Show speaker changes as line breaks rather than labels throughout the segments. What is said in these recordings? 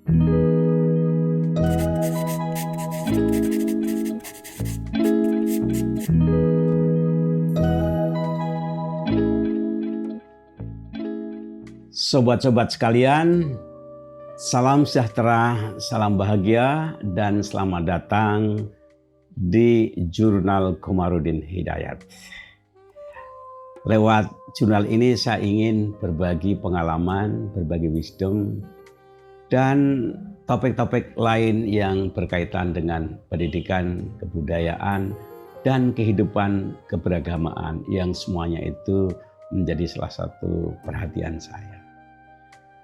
Sobat-sobat sekalian, salam sejahtera, salam bahagia, dan selamat datang di Jurnal Komarudin Hidayat. Lewat jurnal ini saya ingin berbagi pengalaman, berbagi wisdom, dan topik-topik lain yang berkaitan dengan pendidikan, kebudayaan, dan kehidupan keberagamaan yang semuanya itu menjadi salah satu perhatian saya.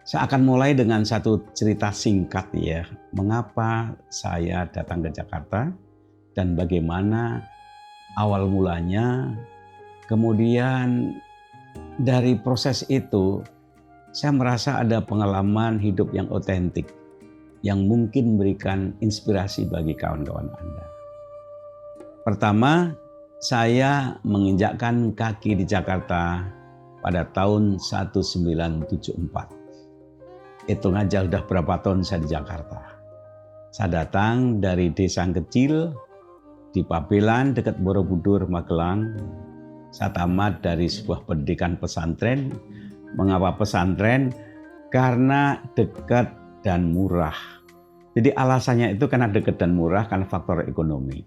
Saya akan mulai dengan satu cerita singkat ya, mengapa saya datang ke Jakarta dan bagaimana awal mulanya. Kemudian dari proses itu saya merasa ada pengalaman hidup yang otentik yang mungkin memberikan inspirasi bagi kawan-kawan Anda. Pertama, saya menginjakkan kaki di Jakarta pada tahun 1974. Hitung aja udah berapa tahun saya di Jakarta. Saya datang dari desa yang kecil di Pabelan dekat Borobudur, Magelang. Saya tamat dari sebuah pendidikan pesantren. Mengapa pesantren? Karena dekat dan murah. Jadi alasannya itu karena dekat dan murah karena faktor ekonomi.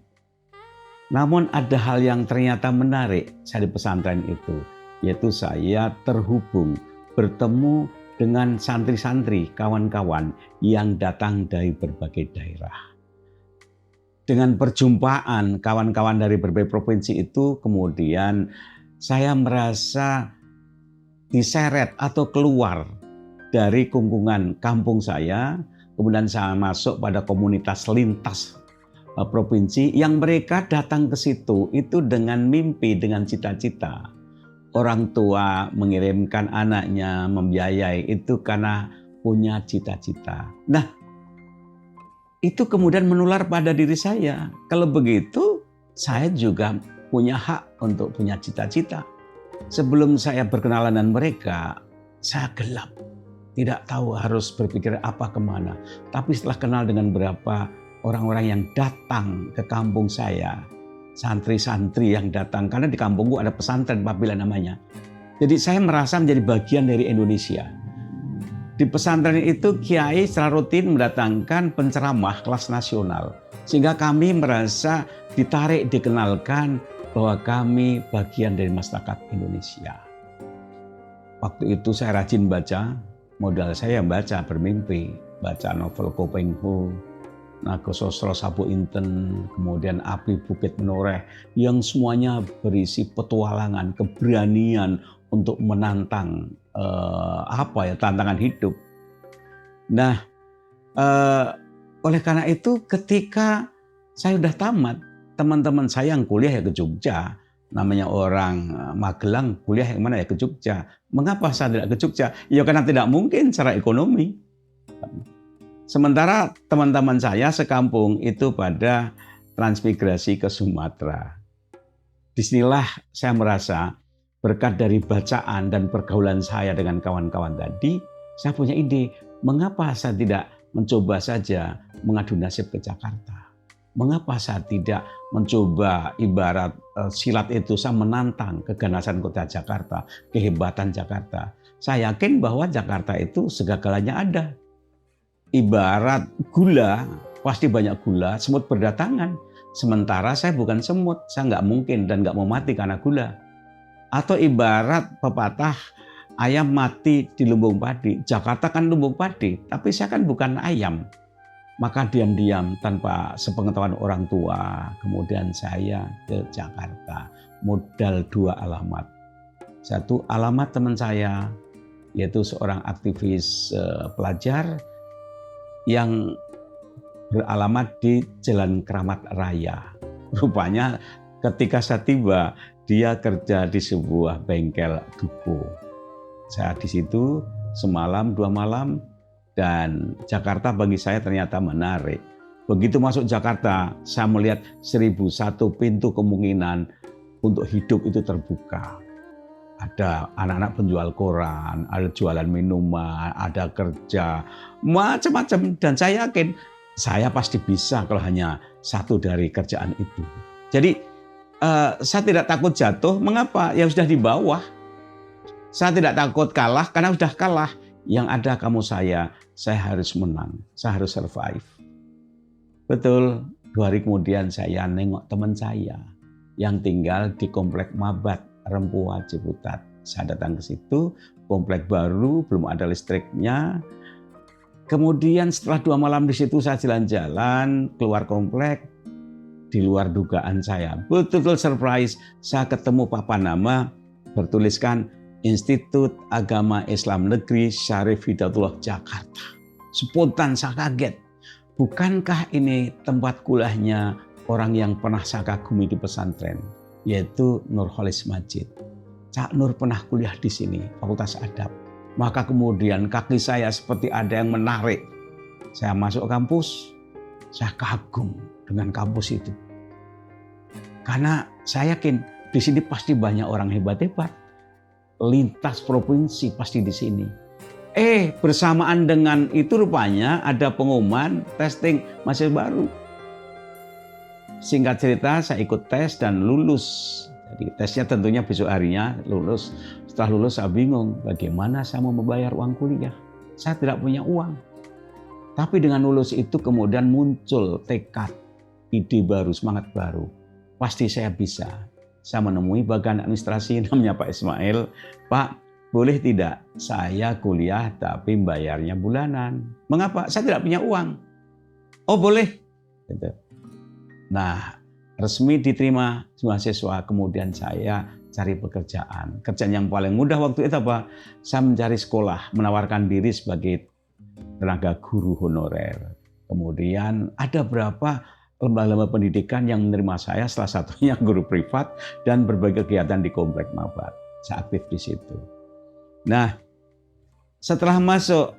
Namun ada hal yang ternyata menarik saya di pesantren itu, yaitu saya terhubung, bertemu dengan santri-santri, kawan-kawan yang datang dari berbagai daerah. Dengan perjumpaan kawan-kawan dari berbagai provinsi itu, kemudian saya merasa diseret atau keluar dari kungkungan kampung saya, kemudian saya masuk pada komunitas lintas provinsi yang mereka datang ke situ itu dengan mimpi, dengan cita-cita. Orang tua mengirimkan anaknya membiayai itu karena punya cita-cita. Nah, itu kemudian menular pada diri saya. Kalau begitu, saya juga punya hak untuk punya cita-cita. Sebelum saya berkenalan dengan mereka, saya gelap. Tidak tahu harus berpikir apa kemana. Tapi setelah kenal dengan beberapa orang-orang yang datang ke kampung saya, santri-santri yang datang, karena di kampungku ada pesantren Pabelan namanya. Jadi saya merasa menjadi bagian dari Indonesia. Di pesantren itu kiai secara rutin mendatangkan penceramah kelas nasional. Sehingga kami merasa ditarik, dikenalkan bahwa kami bagian dari masyarakat Indonesia. Waktu itu saya rajin baca, modal saya baca bermimpi, baca novel Ko Peng Ho, Nagososro Sabu Inten, kemudian Api Bukit Menoreh, yang semuanya berisi petualangan, keberanian untuk menantang tantangan hidup. Nah, oleh karena itu ketika saya sudah tamat, teman-teman saya yang kuliah ya ke Jogja, namanya orang Magelang, kuliah yang mana ya ke Jogja. Mengapa saya tidak ke Jogja? Ya karena tidak mungkin secara ekonomi. Sementara teman-teman saya sekampung itu pada transmigrasi ke Sumatera. Disinilah saya merasa berkat dari bacaan dan pergaulan saya dengan kawan-kawan tadi, saya punya ide, mengapa saya tidak mencoba saja mengadu nasib ke Jakarta? Mengapa saya tidak mencoba ibarat silat itu saya menantang keganasan kota Jakarta, kehebatan Jakarta. Saya yakin bahwa Jakarta itu segala-galanya ada. Ibarat gula, pasti banyak gula, semut berdatangan. Sementara saya bukan semut, saya nggak mungkin dan nggak mau mati karena gula. Atau ibarat pepatah, ayam mati di lumbung padi. Jakarta kan lumbung padi, tapi saya kan bukan ayam. Maka diam-diam tanpa sepengetahuan orang tua, kemudian saya ke Jakarta. Modal 2 alamat. Satu alamat teman saya, yaitu seorang aktivis pelajar, yang beralamat di Jalan Keramat Raya. Rupanya ketika saya tiba, dia kerja di sebuah bengkel dupo. Saya di situ semalam, 2 malam, dan Jakarta bagi saya ternyata menarik. Begitu masuk Jakarta, saya melihat 1001 pintu kemungkinan untuk hidup itu terbuka. Ada anak-anak penjual koran, ada jualan minuman, ada kerja, macam-macam. Dan saya yakin saya pasti bisa kalau hanya satu dari kerjaan itu. Jadi saya tidak takut jatuh. Mengapa? Ya sudah di bawah. Saya tidak takut kalah karena sudah kalah. Yang ada kamu saya harus menang, saya harus survive. Betul, 2 hari kemudian saya nengok teman saya yang tinggal di komplek Mabat, Rempoa, Ciputat. Saya datang ke situ, komplek baru, belum ada listriknya. Kemudian setelah 2 malam di situ saya jalan-jalan keluar komplek, di luar dugaan saya. Betul-betul surprise, saya ketemu papan nama bertuliskan Institut Agama Islam Negeri Syarif Hidayatullah Jakarta. Spontan saya kaget. Bukankah ini tempat kuliahnya orang yang pernah saya kagumi di pesantren, yaitu Nurholis Majid. Cak Nur pernah kuliah di sini, Fakultas Adab. Maka kemudian kaki saya seperti ada yang menarik. Saya masuk kampus, saya kagum dengan kampus itu. Karena saya yakin di sini pasti banyak orang hebat-hebat. Lintas provinsi pasti di sini. Bersamaan dengan itu rupanya ada pengumuman testing mahasiswa baru. Singkat cerita saya ikut tes dan lulus. Jadi tesnya tentunya besok harinya lulus. Setelah lulus saya bingung bagaimana saya mau membayar uang kuliah. Saya tidak punya uang. Tapi dengan lulus itu kemudian muncul tekad, ide baru, semangat baru. Pasti saya bisa. Saya menemui bagian administrasi namanya Pak Ismail. Pak, boleh tidak saya kuliah tapi bayarnya bulanan? Mengapa? Saya tidak punya uang. Oh boleh. Gitu. Nah, resmi diterima mahasiswa. Kemudian saya cari pekerjaan. Kerjaan yang paling mudah waktu itu apa? Saya mencari sekolah, menawarkan diri sebagai tenaga guru honorer. Kemudian ada berapa lembaga-lembaga pendidikan yang menerima saya, salah satunya guru privat dan berbagai kegiatan di komplek Mabat. Saya aktif di situ. Nah, setelah masuk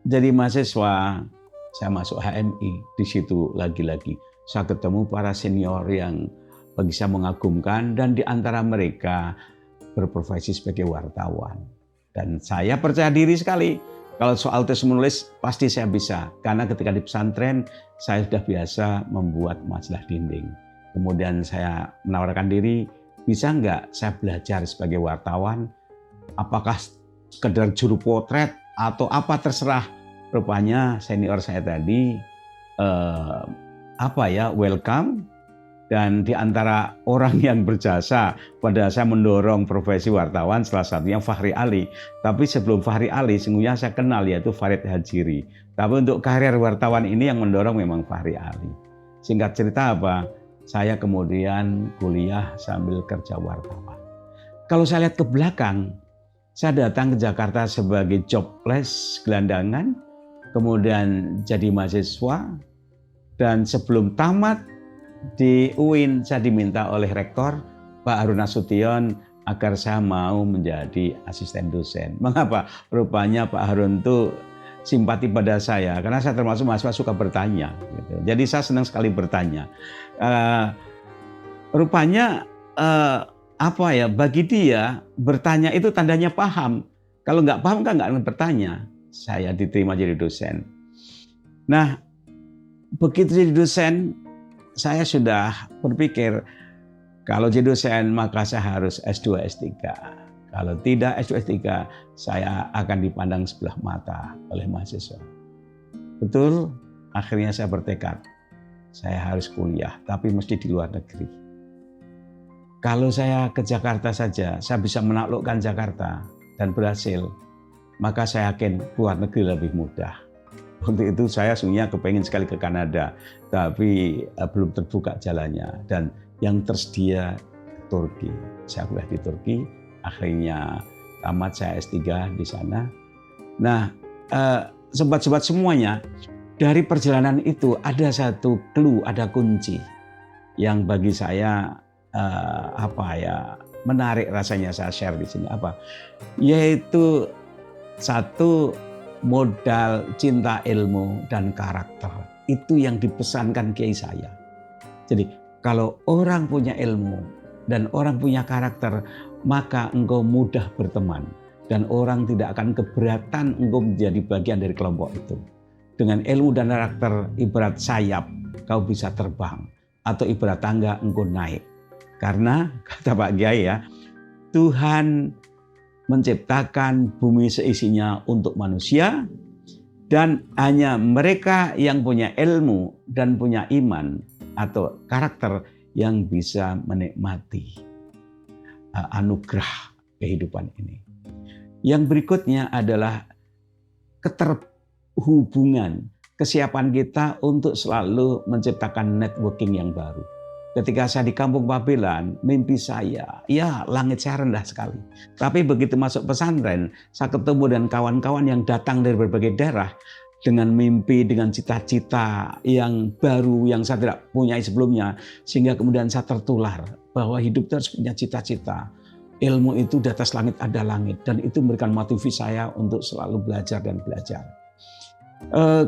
jadi mahasiswa, saya masuk HMI. Di situ lagi-lagi saya ketemu para senior yang bagi saya mengagumkan dan di antara mereka berprofesi sebagai wartawan. Dan saya percaya diri sekali. Kalau soal tes menulis pasti saya bisa. Karena ketika di pesantren saya sudah biasa membuat majalah dinding. Kemudian saya menawarkan diri, bisa nggak saya belajar sebagai wartawan? Apakah sekedar juru potret atau apa terserah. Rupanya senior saya tadi welcome. Dan di antara orang yang berjasa pada saya mendorong profesi wartawan, salah satunya Fahri Ali. Tapi sebelum Fahri Ali, sesungguhnya saya kenal yaitu Farid Hajiri. Tapi untuk karir wartawan ini yang mendorong memang Fahri Ali. Singkat cerita apa? Saya kemudian kuliah sambil kerja wartawan. Kalau saya lihat ke belakang, saya datang ke Jakarta sebagai jobless gelandangan, kemudian jadi mahasiswa, dan sebelum tamat di UIN saya diminta oleh rektor Pak Harun Nasution agar saya mau menjadi asisten dosen. Mengapa? Rupanya Pak Harun itu simpati pada saya karena saya termasuk mahasiswa suka bertanya. Gitu. Jadi saya senang sekali bertanya. Rupanya bagi dia bertanya itu tandanya paham. Kalau nggak paham kan nggak akan bertanya. Saya diterima jadi dosen. Nah, begitu jadi dosen, saya sudah berpikir kalau jadi dosen maka saya harus S2, S3. Kalau tidak S2, S3 saya akan dipandang sebelah mata oleh mahasiswa. Betul, akhirnya saya bertekad. Saya harus kuliah, tapi mesti di luar negeri. Kalau saya ke Jakarta saja, saya bisa menaklukkan Jakarta dan berhasil. Maka saya yakin luar negeri lebih mudah. Untuk itu saya sebenarnya kepengen sekali ke Kanada, tapi belum terbuka jalannya. Dan yang tersedia Turki. Saya kuliah di Turki, akhirnya tamat saya S3 di sana. Nah, sobat-sobat semuanya, dari perjalanan itu ada satu clue, ada kunci yang bagi saya menarik rasanya saya share di sini yaitu satu modal cinta ilmu dan karakter. Itu yang dipesankan kiai saya. Jadi kalau orang punya ilmu dan orang punya karakter, maka engkau mudah berteman dan orang tidak akan keberatan engkau menjadi bagian dari kelompok itu. Dengan ilmu dan karakter ibarat sayap, kau bisa terbang, atau ibarat tangga engkau naik. Karena kata Pak Kiai ya, Tuhan menciptakan bumi seisinya untuk manusia, dan hanya mereka yang punya ilmu dan punya iman atau karakter yang bisa menikmati anugerah kehidupan ini. Yang berikutnya adalah keterhubungan, kesiapan kita untuk selalu menciptakan networking yang baru. Ketika saya di kampung Babelan, mimpi saya, ya langit saya rendah sekali. Tapi begitu masuk pesantren, saya ketemu dengan kawan-kawan yang datang dari berbagai daerah dengan mimpi, dengan cita-cita yang baru yang saya tidak punya sebelumnya. Sehingga kemudian saya tertular bahwa hidup itu harus punya cita-cita. Ilmu itu di atas langit ada langit, dan itu memberikan motivasi saya untuk selalu belajar dan belajar.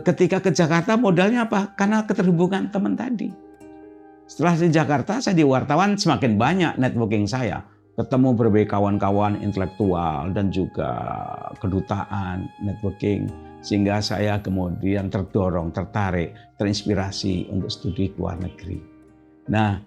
Ketika ke Jakarta modalnya apa? Karena keterhubungan teman tadi. Setelah di Jakarta, saya di wartawan semakin banyak networking saya. Ketemu berbagai kawan-kawan intelektual dan juga kedutaan, networking. Sehingga saya kemudian terdorong, tertarik, terinspirasi untuk studi ke luar negeri. Nah,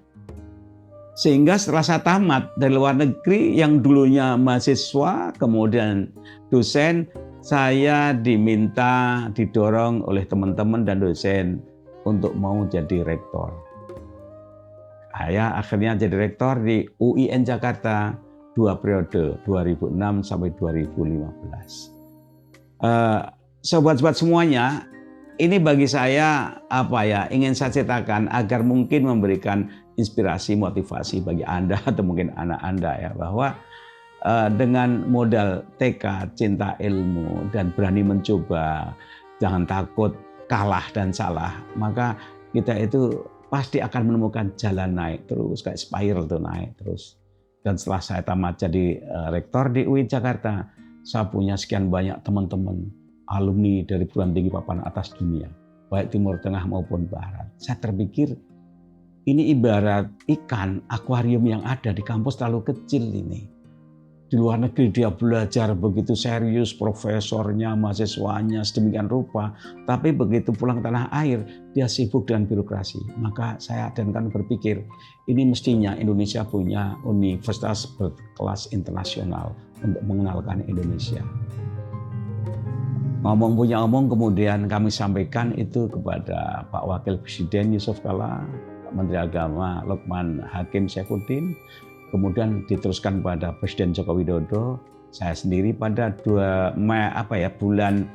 sehingga setelah saya tamat dari luar negeri yang dulunya mahasiswa, kemudian dosen, saya diminta, didorong oleh teman-teman dan dosen untuk mau jadi rektor. Saya akhirnya jadi rektor di UIN Jakarta 2 periode, 2006 sampai 2015. Sobat-sobat semuanya, ini bagi saya ingin saya ceritakan agar mungkin memberikan inspirasi, motivasi bagi Anda atau mungkin anak Anda ya, bahwa dengan modal tekad, cinta ilmu dan berani mencoba, jangan takut kalah dan salah, maka kita itu pasti akan menemukan jalan naik terus, kayak spiral tuh naik terus. Dan setelah saya tamat jadi rektor di UIN Jakarta, saya punya sekian banyak teman-teman alumni dari perguruan tinggi papan atas dunia, baik Timur Tengah maupun Barat. Saya terpikir ini ibarat ikan akuarium yang ada di kampus terlalu kecil ini. Di luar negeri dia belajar begitu serius, profesornya, mahasiswanya sedemikian rupa. Tapi begitu pulang tanah air, dia sibuk dengan birokrasi. Maka saya dan kan berpikir, ini mestinya Indonesia punya universitas berkelas internasional untuk mengenalkan Indonesia. Ngomong, kemudian kami sampaikan itu kepada Pak Wakil Presiden Yusuf Kala, Menteri Agama Lukman Hakim Saifuddin, kemudian diteruskan pada Presiden Joko Widodo. Saya sendiri pada bulan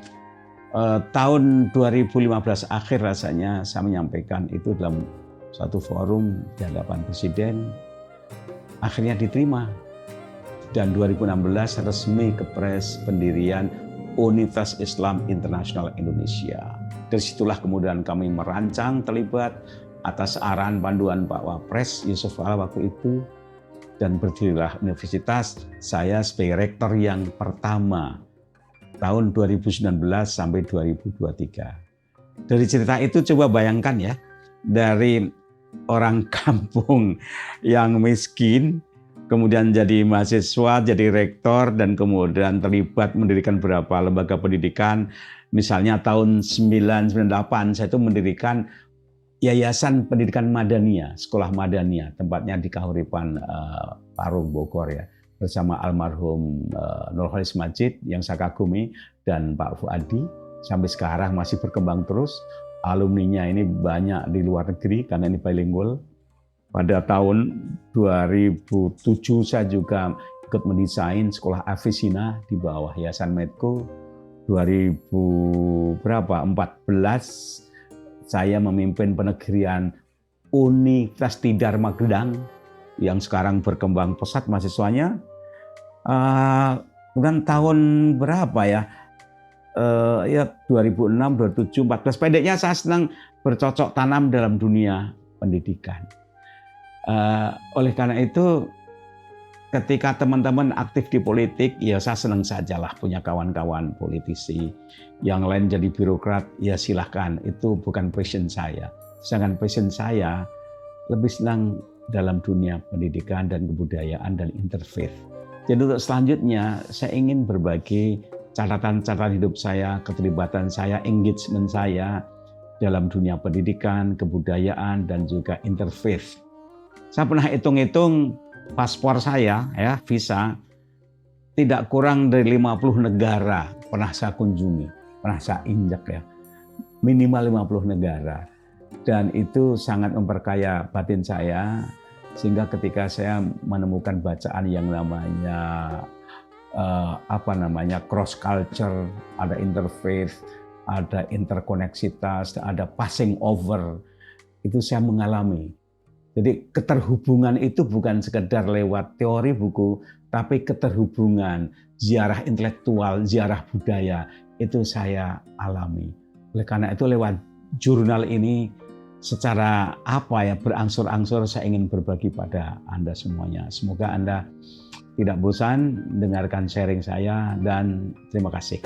tahun 2015 akhir rasanya saya menyampaikan itu dalam satu forum di hadapan Presiden. Akhirnya diterima dan 2016 resmi kepres pendirian Universitas Islam Internasional Indonesia. Dari situlah kemudian kami merancang terlibat atas arahan panduan Pak Wapres Yusuf Kala waktu itu. Dan berdirilah universitas, saya sebagai rektor yang pertama tahun 2019 sampai 2023. Dari cerita itu coba bayangkan ya, dari orang kampung yang miskin, kemudian jadi mahasiswa, jadi rektor, dan kemudian terlibat mendirikan beberapa lembaga pendidikan. Misalnya tahun 1998 saya itu mendirikan Yayasan Pendidikan Madania, Sekolah Madania, tempatnya di Kahuripan Parung, Bogor ya, bersama almarhum Nurholis Majid yang saya kagumi dan Pak Fuadi. Sampai sekarang masih berkembang terus. Alumninya ini banyak di luar negeri karena ini bilingual. Pada tahun 2007 saya juga ikut mendesain sekolah Avicenna di bawah Yayasan Medco. 2014 saya memimpin penegrian Universitas Tidar Magelang yang sekarang berkembang pesat mahasiswanya. Kemudian tahun berapa ya? 2006, 2007, 2014. Pendeknya saya senang bercocok tanam dalam dunia pendidikan. Oleh karena itu, ketika teman-teman aktif di politik, ya saya senang sajalah punya kawan-kawan politisi. Yang lain jadi birokrat, ya silahkan. Itu bukan passion saya. Sedangkan passion saya lebih senang dalam dunia pendidikan dan kebudayaan dan interfaith. Jadi untuk selanjutnya saya ingin berbagi catatan-catatan hidup saya, keterlibatan saya, engagement saya dalam dunia pendidikan, kebudayaan, dan juga interfaith. Saya pernah hitung-hitung paspor saya, ya, visa, tidak kurang dari 50 negara pernah saya kunjungi, pernah saya injak ya. Minimal 50 negara. Dan itu sangat memperkaya batin saya, sehingga ketika saya menemukan bacaan yang namanya cross culture, ada interfaith, ada interkoneksitas, ada passing over, itu saya mengalami. Jadi keterhubungan itu bukan sekedar lewat teori buku, tapi keterhubungan, ziarah intelektual, ziarah budaya, itu saya alami. Oleh karena itu lewat jurnal ini secara berangsur-angsur saya ingin berbagi pada Anda semuanya. Semoga Anda tidak bosan dengarkan sharing saya, dan terima kasih.